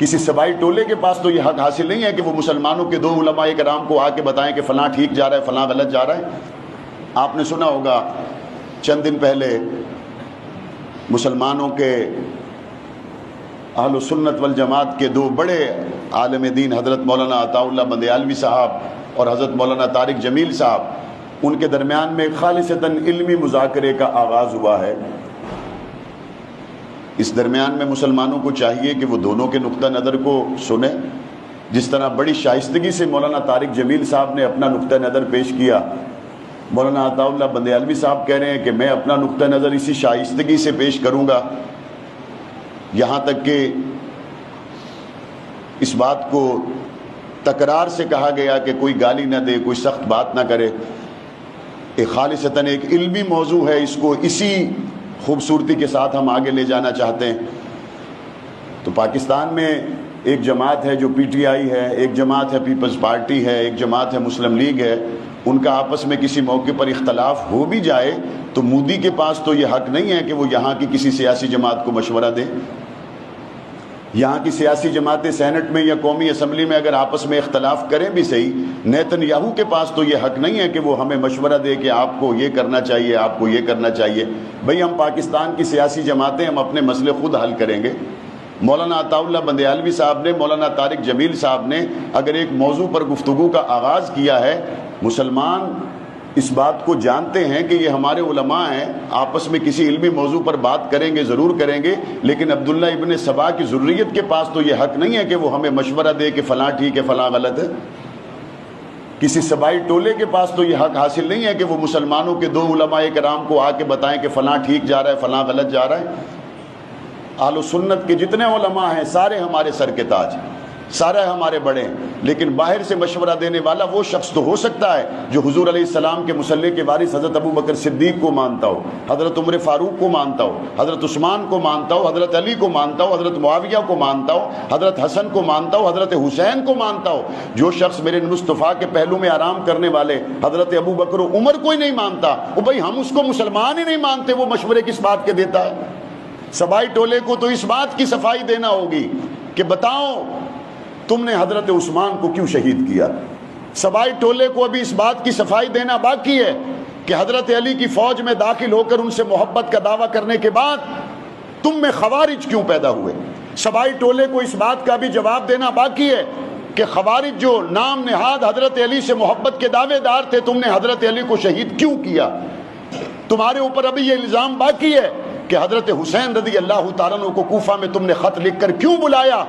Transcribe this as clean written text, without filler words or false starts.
کسی سبائی ٹولے کے پاس تو یہ حق حاصل نہیں ہے کہ وہ مسلمانوں کے 2 علماء کرام کو آ کے بتائیں کہ فلاں ٹھیک جا رہا ہے فلاں غلط جا رہا ہے۔ آپ نے سنا ہوگا چند دن پہلے مسلمانوں کے اہل سنت والجماعت کے 2 بڑے عالم دین حضرت مولانا عطا اللہ بندیالوی صاحب اور حضرت مولانا طارق جمیل صاحب، ان کے درمیان میں خالصتاً علمی مذاکرے کا آغاز ہوا ہے۔ اس درمیان میں مسلمانوں کو چاہیے کہ وہ دونوں کے نقطہ نظر کو سنیں۔ جس طرح بڑی شائستگی سے مولانا طارق جمیل صاحب نے اپنا نقطہ نظر پیش کیا، مولانا عطا اللہ بندیالوی صاحب کہہ رہے ہیں کہ میں اپنا نقطہ نظر اسی شائستگی سے پیش کروں گا، یہاں تک کہ اس بات کو تکرار سے کہا گیا کہ کوئی گالی نہ دے، کوئی سخت بات نہ کرے۔ ایک خالصتاً ایک علمی موضوع ہے، اس کو اسی خوبصورتی کے ساتھ ہم آگے لے جانا چاہتے ہیں۔ تو پاکستان میں ایک جماعت ہے جو پی ٹی آئی ہے، ایک جماعت ہے پیپلز پارٹی ہے، ایک جماعت ہے مسلم لیگ ہے، ان کا آپس میں کسی موقع پر اختلاف ہو بھی جائے تو مودی کے پاس تو یہ حق نہیں ہے کہ وہ یہاں کی کسی سیاسی جماعت کو مشورہ دے۔ یہاں کی سیاسی جماعتیں سینٹ میں یا قومی اسمبلی میں اگر آپس میں اختلاف کریں بھی صحیح، نیتن یاہو کے پاس تو یہ حق نہیں ہے کہ وہ ہمیں مشورہ دے کہ آپ کو یہ کرنا چاہیے، آپ کو یہ کرنا چاہیے۔ بھئی ہم پاکستان کی سیاسی جماعتیں ہم اپنے مسئلے خود حل کریں گے۔ مولانا عطا اللہ بندیالوی صاحب نے، مولانا طارق جمیل صاحب نے اگر ایک موضوع پر گفتگو کا آغاز کیا ہے، مسلمان اس بات کو جانتے ہیں کہ یہ ہمارے علماء ہیں، آپس میں کسی علمی موضوع پر بات کریں گے، ضرور کریں گے، لیکن عبداللہ ابن سبا کی ذریت کے پاس تو یہ حق نہیں ہے کہ وہ ہمیں مشورہ دے کہ فلاں ٹھیک ہے فلاں غلط ہے۔ کسی سبائی ٹولے کے پاس تو یہ حق حاصل نہیں ہے کہ وہ مسلمانوں کے 2 علماء کرام کو آ کے بتائیں کہ فلاں ٹھیک جا رہا ہے فلاں غلط جا رہا ہے۔ اہل سنت کے جتنے علماء ہیں سارے ہمارے سر کے تاج، سارے ہمارے بڑے ہیں، لیکن باہر سے مشورہ دینے والا وہ شخص تو ہو سکتا ہے جو حضور علیہ السلام کے مصلی کے وارث حضرت ابو بکر صدیق کو مانتا ہو، حضرت عمر فاروق کو مانتا ہو، حضرت عثمان کو مانتا ہو، حضرت علی کو مانتا ہو، حضرت معاویہ کو مانتا ہو، حضرت حسن کو مانتا ہو، حضرت حسین کو مانتا ہو۔ جو شخص میرے مصطفیٰ کے پہلو میں آرام کرنے والے حضرت ابو بکر و عمر کو ہی نہیں مانتا، وہ بھائی ہم اس کو مسلمان ہی نہیں مانتے، وہ مشورے کس بات کے دیتا ہے؟ سبائی ٹولے کو تو اس بات کی صفائی دینا ہوگی کہ بتاؤ تم نے حضرت عثمان کو کیوں شہید کیا۔ سبائی ٹولے کو ابھی اس بات کی صفائی دینا باقی ہے کہ حضرت علی کی فوج میں داخل ہو کر ان سے محبت کا دعویٰ کرنے کے بعد تم میں خوارج کیوں پیدا ہوئے۔ سبائی ٹولے کو اس بات کا بھی جواب دینا باقی ہے کہ خوارج جو نام نہاد حضرت علی سے محبت کے دعوے دار تھے، تم نے حضرت علی کو شہید کیوں کیا۔ تمہارے اوپر ابھی یہ الزام باقی ہے کہ حضرت حسین رضی اللہ تعالیٰ عنہ کو کوفہ میں تم نے خط لکھ کر کیوں بلایا۔